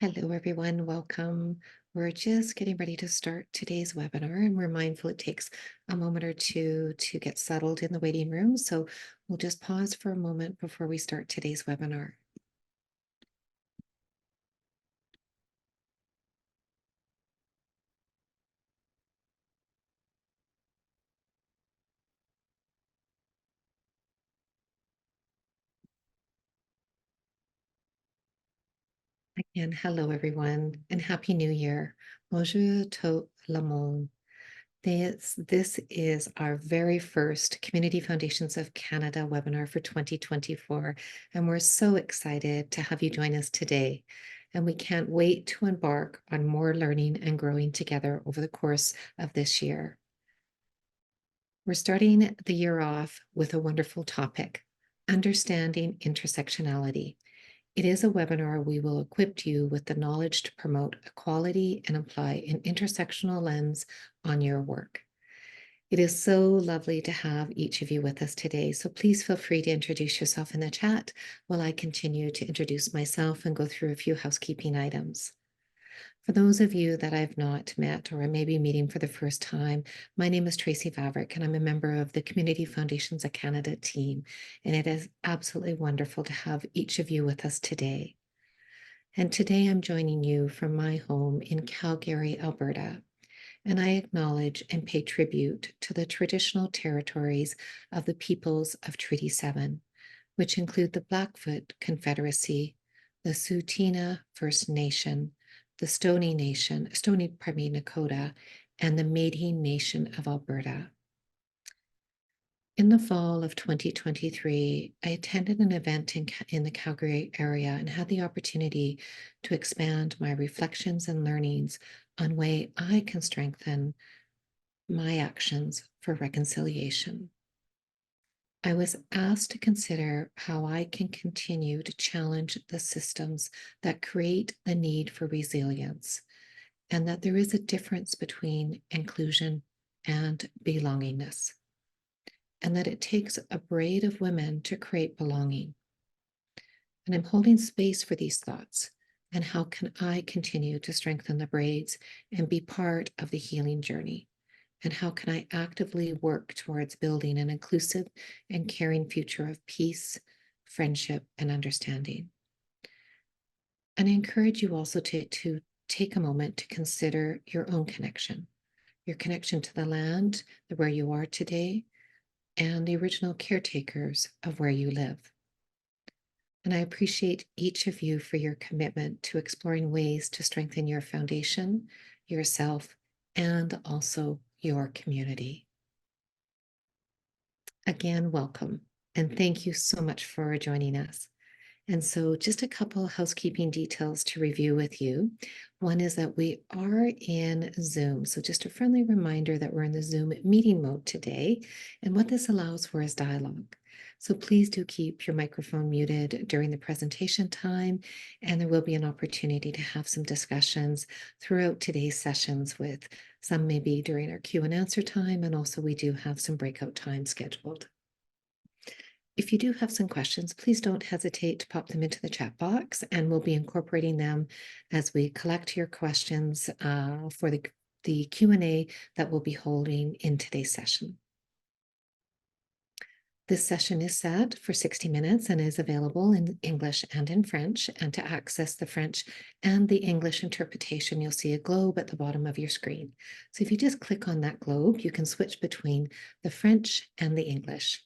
Hello, everyone. Welcome. We're just getting ready to start today's webinar, and we're mindful it takes a moment or two to get settled in the waiting room. So we'll just pause for a moment before we start today's webinar. Again, hello, everyone, and Happy New Year. Bonjour tout le monde. This is our very first Community Foundations of Canada webinar for 2024, and we're so excited to have you join us today. And we can't wait to embark on more learning and growing together over the course of this year. We're starting the year off with a wonderful topic, understanding intersectionality. It is a webinar we will equip you with the knowledge to promote equality and apply an intersectional lens on your work. It is so lovely to have each of you with us today, so please feel free to introduce yourself in the chat while I continue to introduce myself and go through a few housekeeping items. For those of you that I've not met or I may be meeting for the first time, my name is Tracy Vavrick, and I'm a member of the Community Foundations of Canada team, and it is absolutely wonderful to have each of you with us today. And today I'm joining you from my home in Calgary, Alberta, and I acknowledge and pay tribute to the traditional territories of the peoples of Treaty 7, which include the Blackfoot Confederacy, the Tsuut'ina First Nation, the Stoney Nakoda, and the Métis Nation of Alberta. In the fall of 2023, I attended an event in the Calgary area and had the opportunity to expand my reflections and learnings on way I can strengthen my actions for reconciliation. I was asked to consider how I can continue to challenge the systems that create the need for resilience, and that there is a difference between inclusion and belongingness, and that it takes a braid of women to create belonging. And I'm holding space for these thoughts, and how can I continue to strengthen the braids and be part of the healing journey? And how can I actively work towards building an inclusive and caring future of peace, friendship, and understanding? And I encourage you also to take a moment to consider your own connection, your connection to the land, where you are today, and the original caretakers of where you live. And I appreciate each of you for your commitment to exploring ways to strengthen your foundation, yourself, and also your community. Again, welcome, and thank you so much for joining us. And so just a couple housekeeping details to review with you. One is that we are in Zoom. So just a friendly reminder that we're in the Zoom meeting mode today. And what this allows for is dialogue. So please do keep your microphone muted during the presentation time, and there will be an opportunity to have some discussions throughout today's sessions, with some maybe during our Q and answer time, and also we do have some breakout time scheduled. If you do have some questions, please don't hesitate to pop them into the chat box, and we'll be incorporating them as we collect your questions for the Q&A that we'll be holding in today's session. This session is set for 60 minutes and is available in English and in French. And to access the French and the English interpretation, you'll see a globe at the bottom of your screen. So if you just click on that globe, you can switch between the French and the English.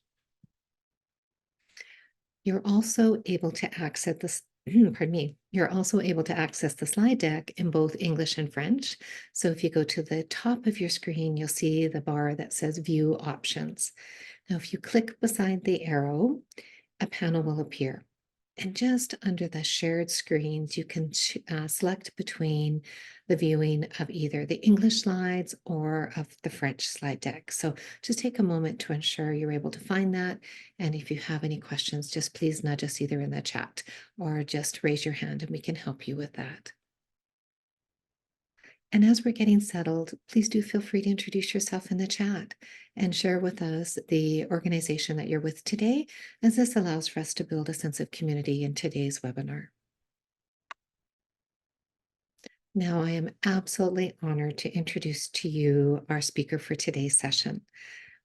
You're also able to access this, pardon me, you're also able to access the slide deck in both English and French. So if you go to the top of your screen, you'll see the bar that says View Options. Now, if you click beside the arrow, a panel will appear. And just under the shared screens, you can select between the viewing of either the English slides or of the French slide deck. So just take a moment to ensure you're able to find that. And if you have any questions, just please nudge us either in the chat or just raise your hand and we can help you with that. And as we're getting settled, please do feel free to introduce yourself in the chat and share with us the organization that you're with today, as this allows for us to build a sense of community in today's webinar. Now, I am absolutely honored to introduce to you our speaker for today's session.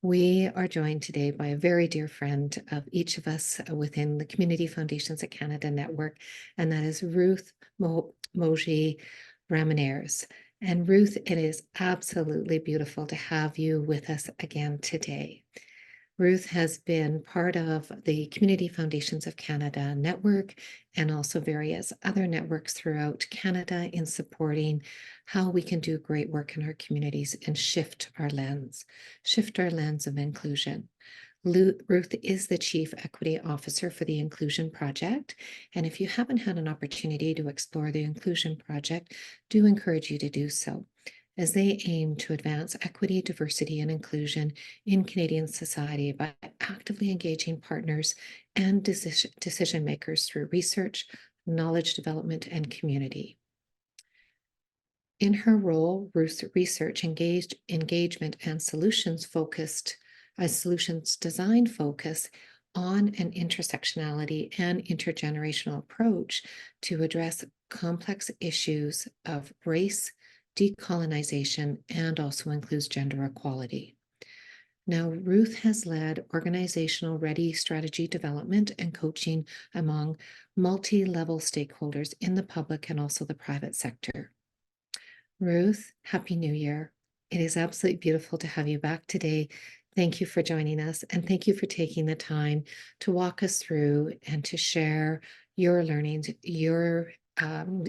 We are joined today by a very dear friend of each of us within the Community Foundations of Canada network, and that is Ruth Mojeed Ramirez. And Ruth, it is absolutely beautiful to have you with us again today. Ruth has been part of the Community Foundations of Canada network and also various other networks throughout Canada in supporting how we can do great work in our communities and shift our lens of inclusion. Ruth is the Chief Equity Officer for the Inclusion Project. And if you haven't had an opportunity to explore the Inclusion Project, do encourage you to do so, as they aim to advance equity, diversity, and inclusion in Canadian society by actively engaging partners and decision makers through research, knowledge development, and community. In her role, Ruth's research engagement and solutions design focus on an intersectionality and intergenerational approach to address complex issues of race, decolonization, and also includes gender equality. Now, Ruth has led organizational ready strategy development and coaching among multi-level stakeholders in the public and also the private sector. Ruth, Happy New Year. It is absolutely beautiful to have you back today. Thank you for joining us, and thank you for taking the time to walk us through and to share your learnings, your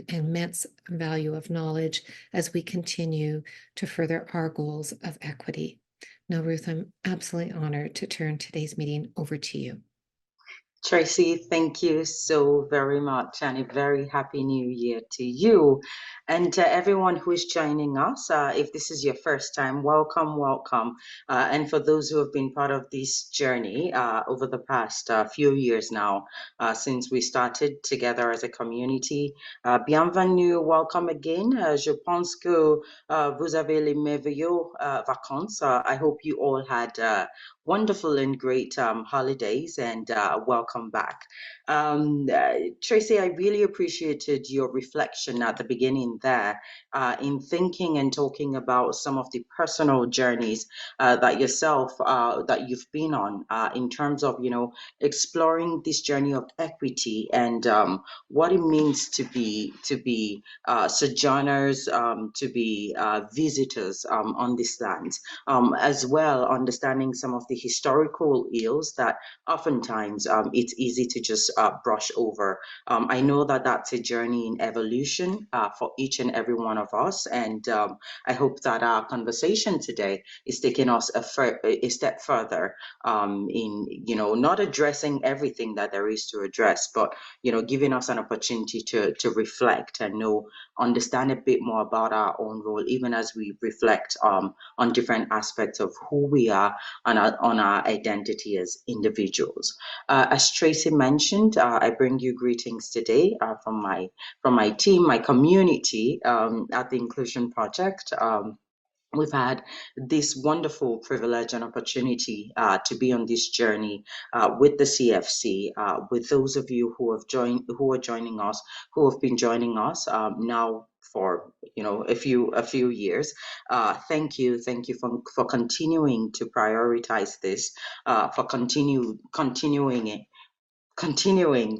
immense value of knowledge as we continue to further our goals of equity. Now, Ruth, I'm absolutely honored to turn today's meeting over to you. Tracy, thank you so very much, and a very happy new year to you and to everyone who is joining us. If this is your first time, welcome, welcome. And for those who have been part of this journey over the past few years now, since we started together as a community, bienvenue, welcome again. Je pense que vous avez les merveilleux vacances. I hope you all had wonderful and great holidays, and welcome back. Tracy, I really appreciated your reflection at the beginning there in thinking and talking about some of the personal journeys that you've been on in terms of, exploring this journey of equity and what it means to be sojourners, to be visitors on this land, as well understanding some of the historical ills that oftentimes it's easy to just brush over. I know that that's a journey in evolution for each and every one of us, and I hope that our conversation today is taking us a step further in, not addressing everything that there is to address, but giving us an opportunity to reflect and understand a bit more about our own role, even as we reflect on different aspects of who we are and on our identity as individuals. As Tracy mentioned, I bring you greetings today from my team, my community at the Inclusion Project. We've had this wonderful privilege and opportunity to be on this journey with the CFC, with those of you who are joining us, who have been joining us now for a few years. Thank you for continuing to prioritize this, for continuing,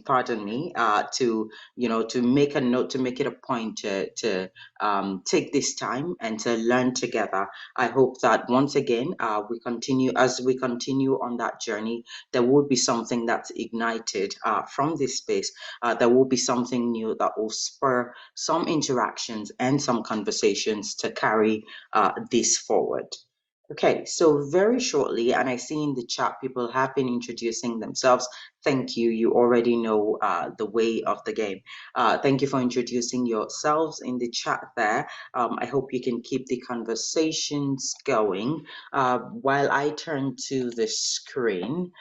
pardon me, to make a note, to make it a point to take this time and to learn together. I hope that once again, we continue on that journey. There will be something that's ignited from this space. There will be something new that will spur some interactions and some conversations to carry this forward. Okay, so very shortly, and I see in the chat people have been introducing themselves. Thank you. You already know the way of the game. Thank you for introducing yourselves in the chat there. I hope you can keep the conversations going while I turn to the screen.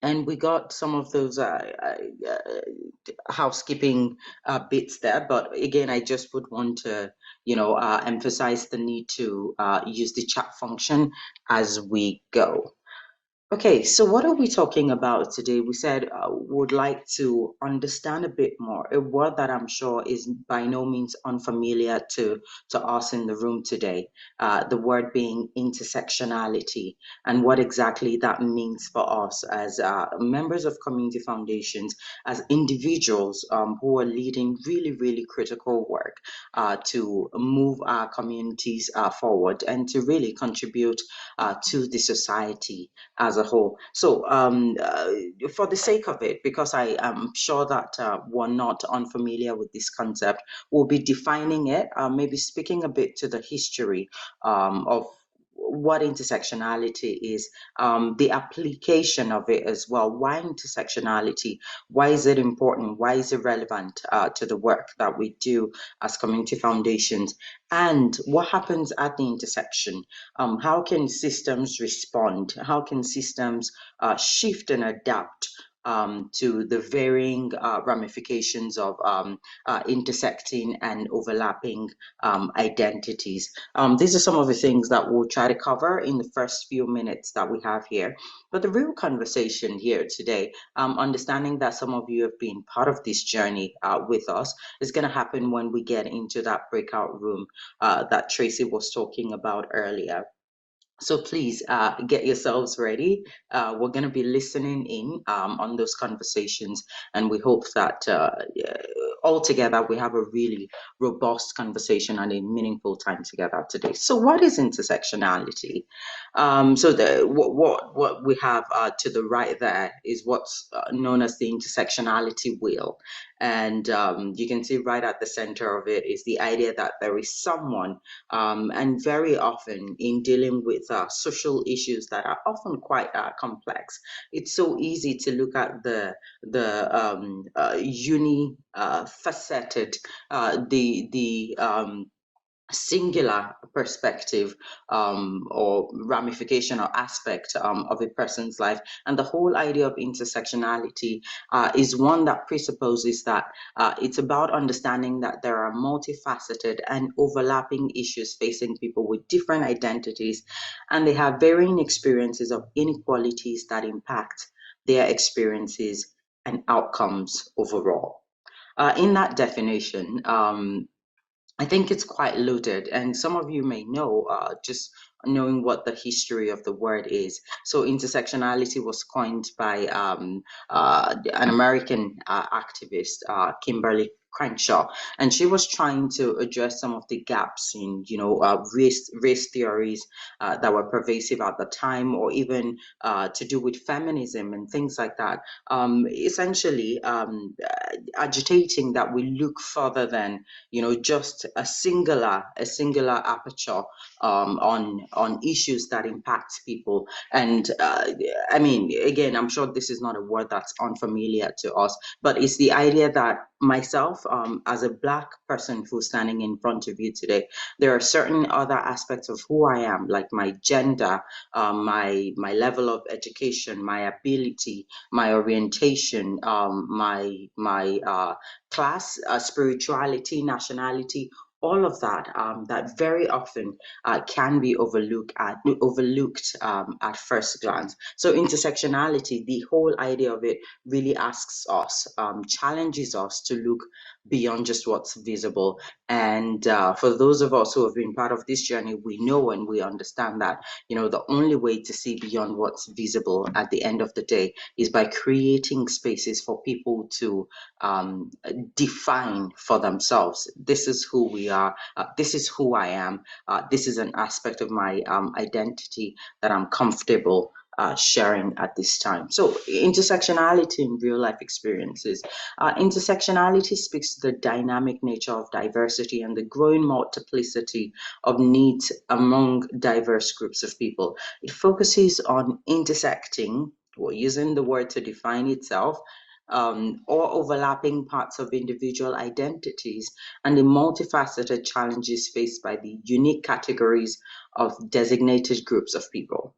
And we got some of those housekeeping bits there, but again, I just would want to, emphasize the need to use the chat function as we go. Okay, so what are we talking about today? We said would like to understand a bit more. A word that I'm sure is by no means unfamiliar to us in the room today. The word being intersectionality and what exactly that means for us as members of community foundations, as individuals who are leading really, really critical work to move our communities forward and to really contribute to the society as a whole. So, for the sake of it, because I am sure that we're not unfamiliar with this concept, we'll be defining it, maybe speaking a bit to the history of what intersectionality is, the application of it as well. Why intersectionality? Why is it important? Why is it relevant to the work that we do as community foundations? And what happens at the intersection? How can systems respond? How can systems shift and adapt to the varying ramifications of intersecting and overlapping identities? These are some of the things that we'll try to cover in the first few minutes that we have here. But the real conversation here today, understanding that some of you have been part of this journey with us, is going to happen when we get into that breakout room that Tracy was talking about earlier. So please get yourselves ready. We're going to be listening in on those conversations, and we hope that all together we have a really robust conversation and a meaningful time together today. So, what is intersectionality? So, what we have to the right there is what's known as the intersectionality wheel, and you can see right at the center of it is the idea that there is someone and very often in dealing with social issues that are often quite complex, it's so easy to look at the uni faceted, the singular perspective or ramification or aspect of a person's life. And the whole idea of intersectionality is one that presupposes that it's about understanding that there are multifaceted and overlapping issues facing people with different identities, and they have varying experiences of inequalities that impact their experiences and outcomes overall. In that definition, I think it's quite loaded, and some of you may know just knowing what the history of the word is. So, intersectionality was coined by an American activist, Kimberlé Crenshaw, and she was trying to address some of the gaps in, race theories that were pervasive at the time, or even to do with feminism and things like that. Essentially, agitating that we look further than just a singular aperture on issues that impact people. And I mean, again, I'm sure this is not a word that's unfamiliar to us, but it's the idea that myself, as a Black person who's standing in front of you today, there are certain other aspects of who I am, like my gender, my level of education, my ability, my orientation, my class, spirituality, nationality, all of that that very often can be overlooked at first glance. So intersectionality, the whole idea of it really asks us, challenges us to look beyond just what's visible. And for those of us who have been part of this journey, we know and we understand that the only way to see beyond what's visible at the end of the day is by creating spaces for people to define for themselves. This is who we are. This is who I am. This is an aspect of my identity that I'm comfortable sharing at this time. So, intersectionality in real life experiences. Intersectionality speaks to the dynamic nature of diversity and the growing multiplicity of needs among diverse groups of people. It focuses on intersecting, or using the word to define itself, or overlapping parts of individual identities and the multifaceted challenges faced by the unique categories of designated groups of people.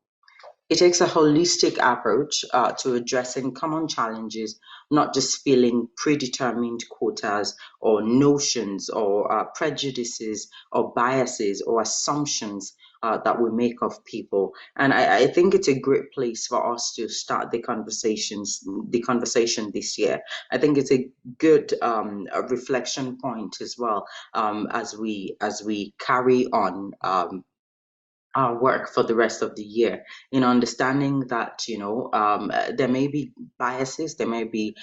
It takes a holistic approach to addressing common challenges, not just filling predetermined quotas or notions or prejudices or biases or assumptions that we make of people. And I think it's a great place for us to start the conversation this year. I think it's a good a reflection point as well, as we carry on. Our work for the rest of the year, in understanding that there may be biases, there may be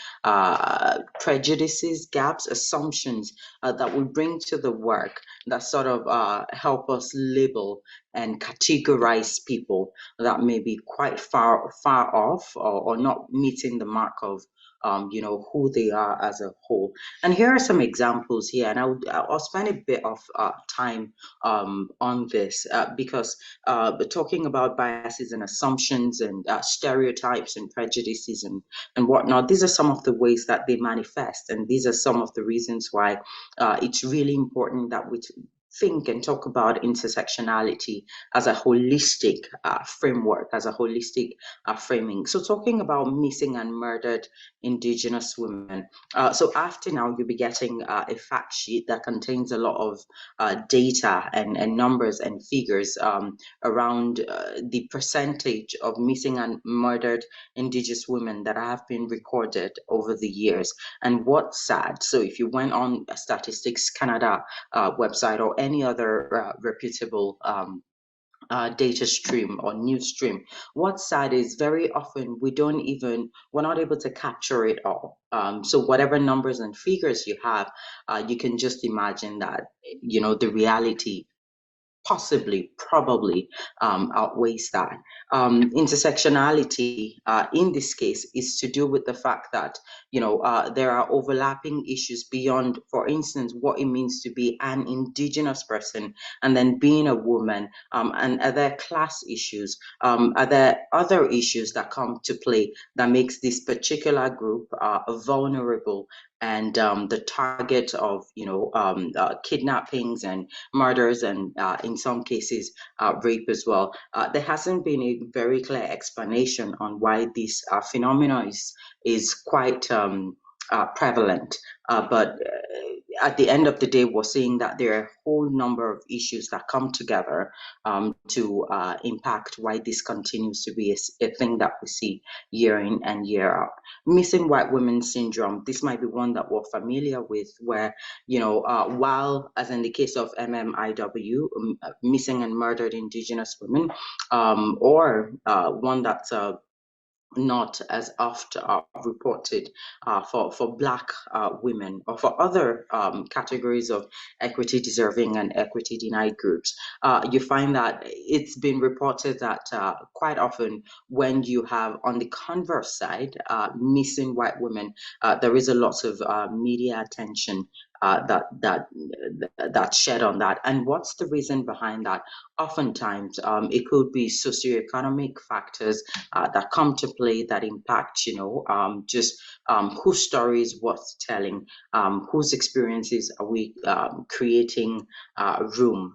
prejudices, gaps, assumptions that we bring to the work that sort of help us label and categorize people that may be quite far off, or not meeting the mark of who they are as a whole. And here are some examples here, and I'll spend a bit of time on this, because talking about biases and assumptions and stereotypes and prejudices and whatnot, these are some of the ways that they manifest. And these are some of the reasons why it's really important that we think and talk about intersectionality as a holistic framework, as a holistic framing. So, talking about missing and murdered Indigenous women. So, after now, you'll be getting a fact sheet that contains a lot of data and numbers and figures around the percentage of missing and murdered Indigenous women that have been recorded over the years. And what's sad, so if you went on a Statistics Canada website or any other reputable data stream or news stream, what's sad is very often we're not able to capture it all. So whatever numbers and figures you have, you can just imagine that the reality possibly, probably outweighs that. Intersectionality in this case is to do with the fact that there are overlapping issues beyond, for instance, what it means to be an Indigenous person and then being a woman. And are there class issues? Are there other issues that come to play that makes this particular group vulnerable and the target of kidnappings and murders, and in some cases rape as well? There hasn't been a very clear explanation on why this phenomena is quite prevalent, but at the end of the day, we're seeing that there are a whole number of issues that come together to impact why this continues to be a thing that we see year in and year out. Missing white women syndrome, this might be one that we're familiar with, where while, as in the case of MMIW, missing and murdered Indigenous women, or one that's not as often reported for Black women, or for other categories of equity deserving and equity denied groups. You find that it's been reported that quite often when you have, on the converse side, missing white women, there is a lot of media attention that's shed on that. And what's the reason behind that? Oftentimes, it could be socioeconomic factors that come to play that impact, just whose story is worth telling, whose experiences are we creating room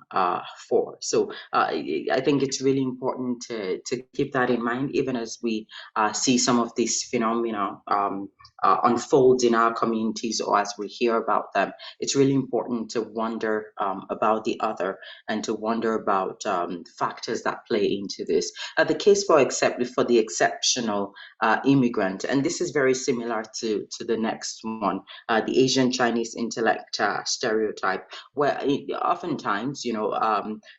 for. So I think it's really important to keep that in mind, even as we see some of these phenomena unfold in our communities, or as we hear about them. It's really important to wonder about the other and to wonder about factors that play into this. The case for the exceptional immigrant, and this is very similar to the next one, the Asian Chinese intellect stereotype, where oftentimes,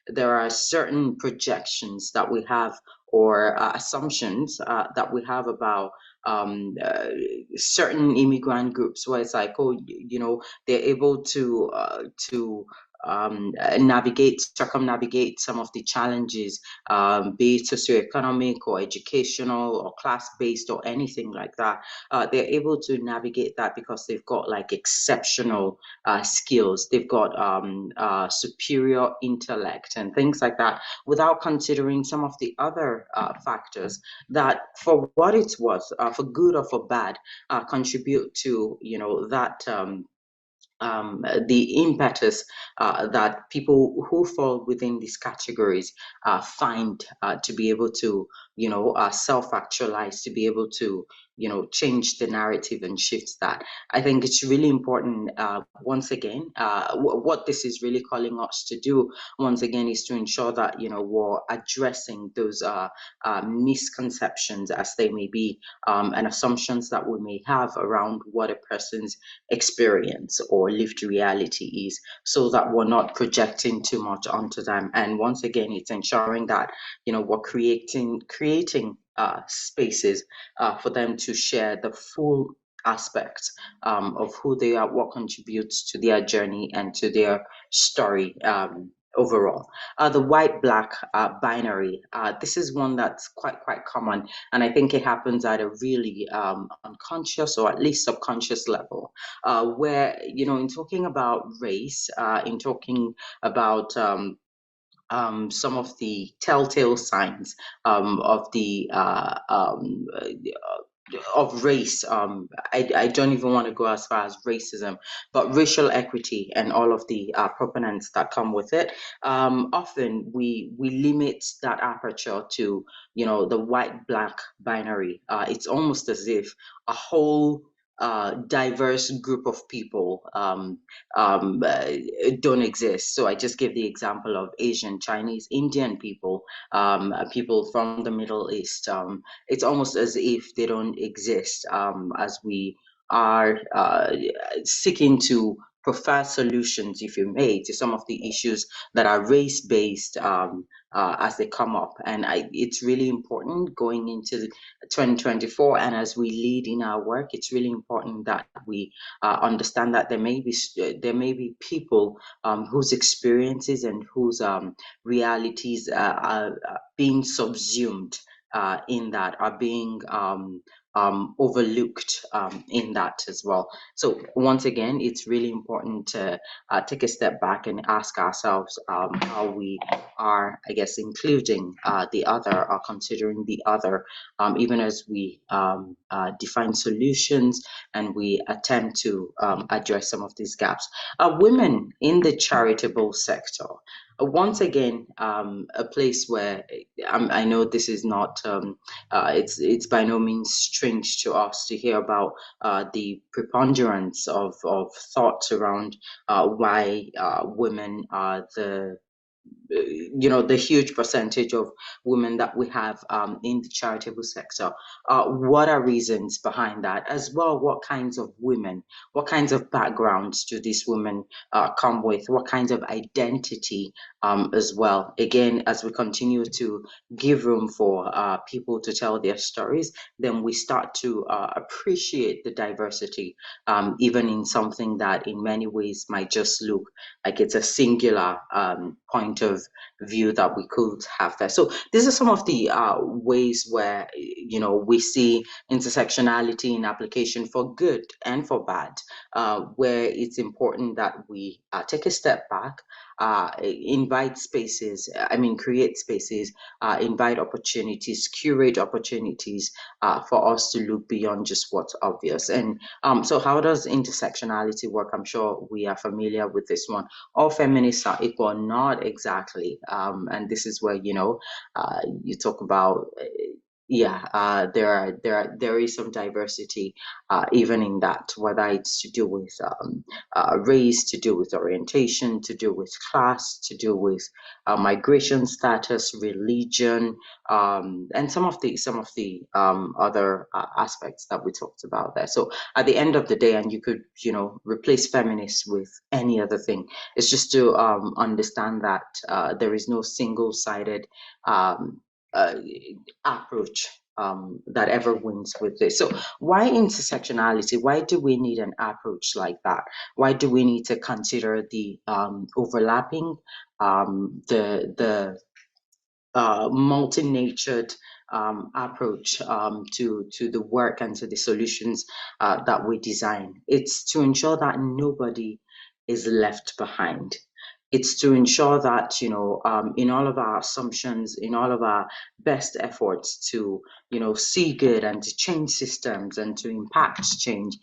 there are certain projections that we have, or assumptions that we have about certain immigrant groups, where it's like, oh, they're able to circumnavigate some of the challenges, be it socioeconomic or educational or class-based or anything like that. They're able to navigate that because they've got like exceptional skills. They've got superior intellect and things like that, without considering some of the other factors that, for what it's worth, for good or for bad, contribute to that the impetus that people who fall within these categories find to be able to self-actualize, to be able to change the narrative and shift that. I think it's really important, once again, what this is really calling us to do, once again, is to ensure that, we're addressing those misconceptions, as they may be, and assumptions that we may have around what a person's experience or lived reality is, so that we're not projecting too much onto them. And once again, it's ensuring that, we're creating spaces for them to share the full aspect of who they are, what contributes to their journey and to their story overall. The white-black binary. This is one that's quite common, and I think it happens at a really unconscious or at least subconscious level, where, in talking about race, in talking about some of the telltale signs of the of race. I don't even want to go as far as racism, but racial equity and all of the proponents that come with it. Often we limit that aperture to, the white-black binary. It's almost as if a whole diverse group of people don't exist. So I just give the example of Asian, Chinese, Indian people, people from the Middle East. It's almost as if they don't exist, as we are seeking to prefer solutions, if you may, to some of the issues that are race-based, as they come up. And it's really important going into 2024, and as we lead in our work, it's really important that we understand that there may be people whose experiences and whose realities are being subsumed in that, are being overlooked in that as well. So once again, it's really important to take a step back and ask ourselves how we are, I guess, including the other, or considering the other, even as we define solutions and we attempt to address some of these gaps. Women in the charitable sector. Once again, a place where I know this is not, it's by no means strange to us to hear about the preponderance of thoughts around why women are the huge percentage of women that we have in the charitable sector. What are reasons behind that? As well, what kinds of women, what kinds of backgrounds do these women come with? What kinds of identity as well? Again, as we continue to give room for people to tell their stories, then we start to appreciate the diversity, even in something that in many ways might just look like it's a singular point of view that we could have there. So these are some of the ways where, we see intersectionality in application for good and for bad, where it's important that we take a step back, invite spaces, create spaces, invite opportunities, curate opportunities for us to look beyond just what's obvious. And so how does intersectionality work? I'm sure we are familiar with this one. All feminists are equal, not exactly. And this is where, you talk about, there is some diversity even in that, whether it's to do with race, to do with orientation, to do with class, to do with migration status, religion, and some of the other aspects that we talked about there. So at the end of the day, and you could, replace feminists with any other thing. It's just to understand that there is no single-sided uh, approach that ever wins with this. So why intersectionality? Why do we need an approach like that? Why do we need to consider the overlapping, the multi-natured approach to the work and to the solutions that we design? It's to ensure that nobody is left behind. It's to ensure that, in all of our assumptions, in all of our best efforts to, see good and to change systems and to impact change,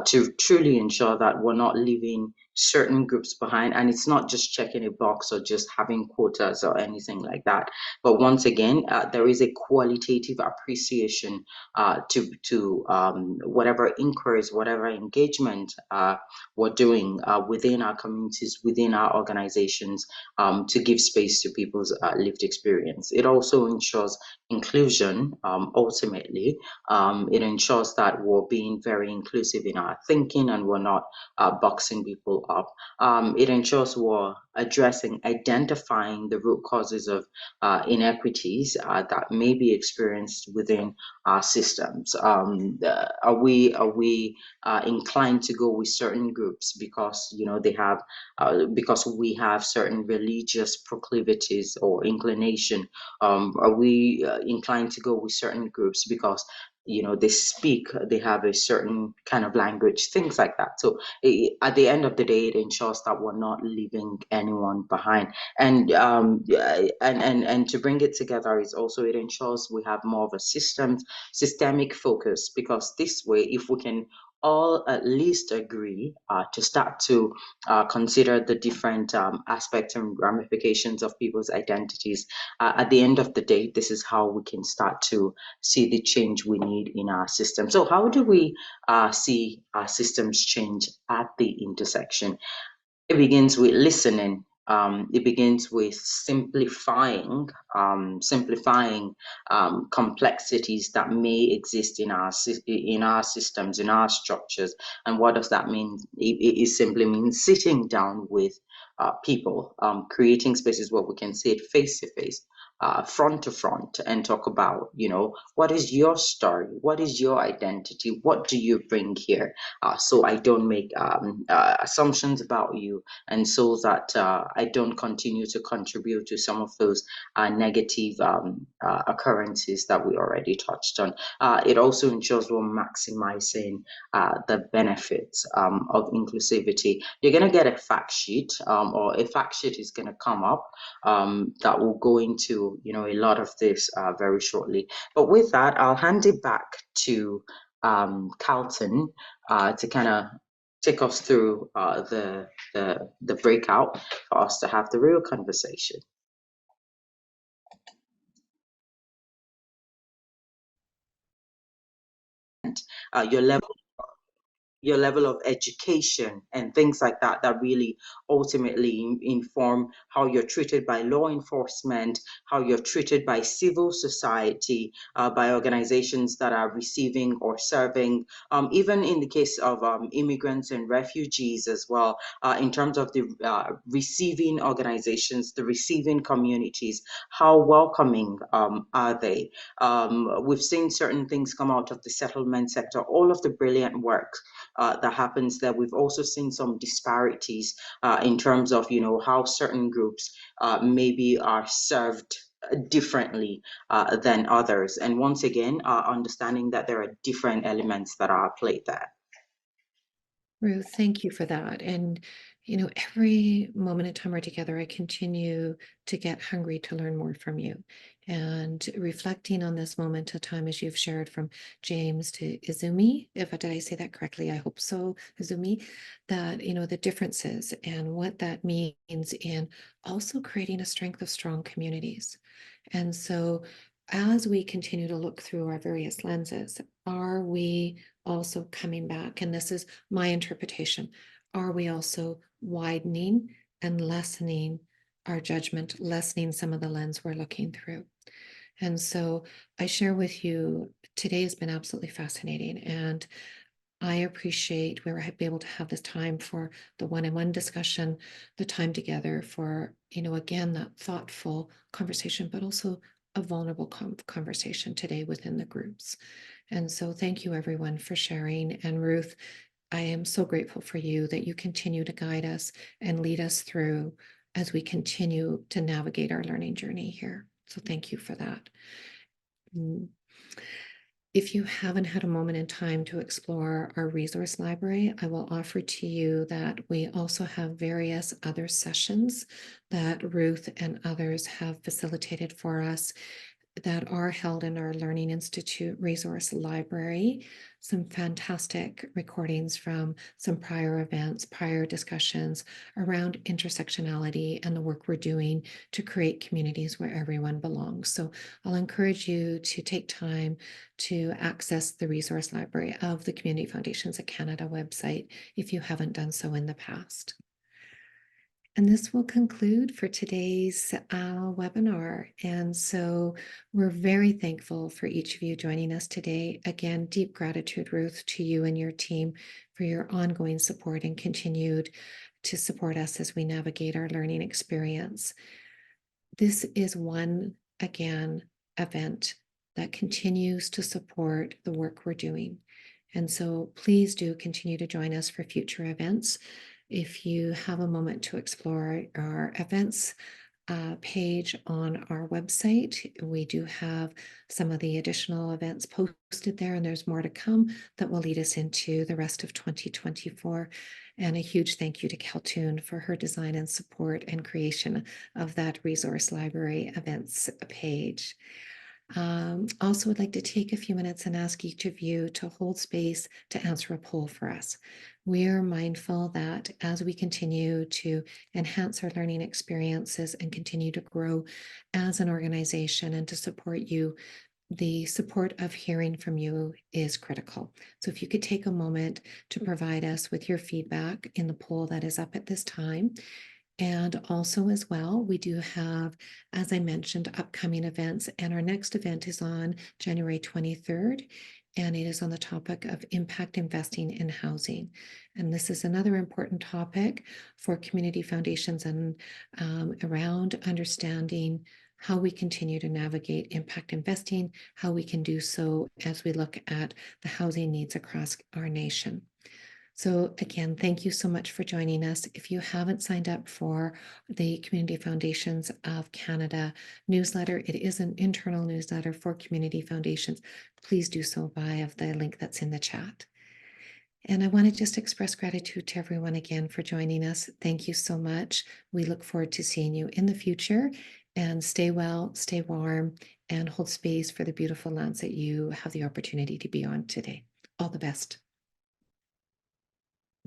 to truly ensure that we're not leaving certain groups behind. And it's not just checking a box or just having quotas or anything like that. But once again, there is a qualitative appreciation to whatever inquiries, whatever engagement we're doing within our communities, within our organizations, to give space to people's lived experience. It also ensures inclusion, ultimately. It ensures that we're being very inclusive in our thinking and we're not boxing people up. It ensures we're addressing, identifying the root causes of inequities that may be experienced within our systems. Are we inclined to go with certain groups because they have because we have certain religious proclivities or inclination? Are we inclined to go with certain groups because they have a certain kind of language, things like that? So at the end of the day, it ensures that we're not leaving anyone behind. And and to bring it together is also, it ensures we have more of a systemic focus, because this way, if we can all at least agree to start to consider the different aspects and ramifications of people's identities, at the end of the day, this is how we can start to see the change we need in our system. So how do we see our systems change at the intersection? It begins with listening. It begins with simplifying complexities that may exist in our systems, in our structures. And what does that mean? It simply means sitting down with people, creating spaces where we can sit face to face, front to front, and talk about, what is your story? What is your identity? What do you bring here? So I don't make assumptions about you, and so that I don't continue to contribute to some of those negative occurrences that we already touched on. It also ensures we're maximizing the benefits of inclusivity. You're going to get a fact sheet, or a fact sheet is going to come up that will go into a lot of this very shortly. But with that, I'll hand it back to Carlton to kind of take us through the breakout for us to have the real conversation. Your level of education and things like that, that really ultimately inform how you're treated by law enforcement, how you're treated by civil society, by organizations that are receiving or serving, even in the case of immigrants and refugees as well, in terms of the receiving organizations, the receiving communities, how welcoming are they? We've seen certain things come out of the settlement sector, all of the brilliant work that happens there. We've also seen some disparities in terms of, how certain groups maybe are served differently than others. And once again, understanding that there are different elements that are at play there. Ruth, thank you for that. And, every moment of time we're together, I continue to get hungry to learn more from you. And reflecting on this moment of time, as you've shared, from James to Izumi, did I say that correctly? I hope so, Izumi, that, the differences and what that means in also creating a strength of strong communities. And so as we continue to look through our various lenses, are we also coming back? And this is my interpretation. Are we also widening and lessening our judgment, lessening some of the lens we're looking through? And so I share with you, today has been absolutely fascinating. And I appreciate we're able to have this time for the one-on-one discussion, the time together for, again, that thoughtful conversation, but also a vulnerable conversation today within the groups. And so thank you everyone for sharing. And Ruth, I am so grateful for you that you continue to guide us and lead us through as we continue to navigate our learning journey here. So thank you for that. If you haven't had a moment in time to explore our resource library, I will offer to you that we also have various other sessions that Ruth and others have facilitated for us that are held in our Learning Institute resource library. Some fantastic recordings from some prior events, prior discussions around intersectionality and the work we're doing to create communities where everyone belongs. So I'll encourage you to take time to access the resource library of the Community Foundations of Canada website if you haven't done so in the past. And this will conclude for today's webinar. And so we're very thankful for each of you joining us today. Again, deep gratitude, Ruth, to you and your team for your ongoing support and continued to support us as we navigate our learning experience. This is one, again, event that continues to support the work we're doing. And so please do continue to join us for future events. If you have a moment to explore our events page on our website, we do have some of the additional events posted there, and there's more to come that will lead us into the rest of 2024. And a huge thank you to Caltoon for her design and support and creation of that resource library events page. Also would like to take a few minutes and ask each of you to hold space to answer a poll for us. We are mindful that as we continue to enhance our learning experiences and continue to grow as an organization and to support you, the support of hearing from you is critical. So if you could take a moment to provide us with your feedback in the poll that is up at this time. And also as well, we do have, as I mentioned, upcoming events, and our next event is on January 23rd, and it is on the topic of impact investing in housing. And this is another important topic for community foundations and around understanding how we continue to navigate impact investing, how we can do so as we look at the housing needs across our nation. So again, thank you so much for joining us. If you haven't signed up for the Community Foundations of Canada newsletter, it is an internal newsletter for community foundations. Please do so via the link that's in the chat. And I want to just express gratitude to everyone again for joining us. Thank you so much. We look forward to seeing you in the future, and stay well, stay warm, and hold space for the beautiful lands that you have the opportunity to be on today. All the best.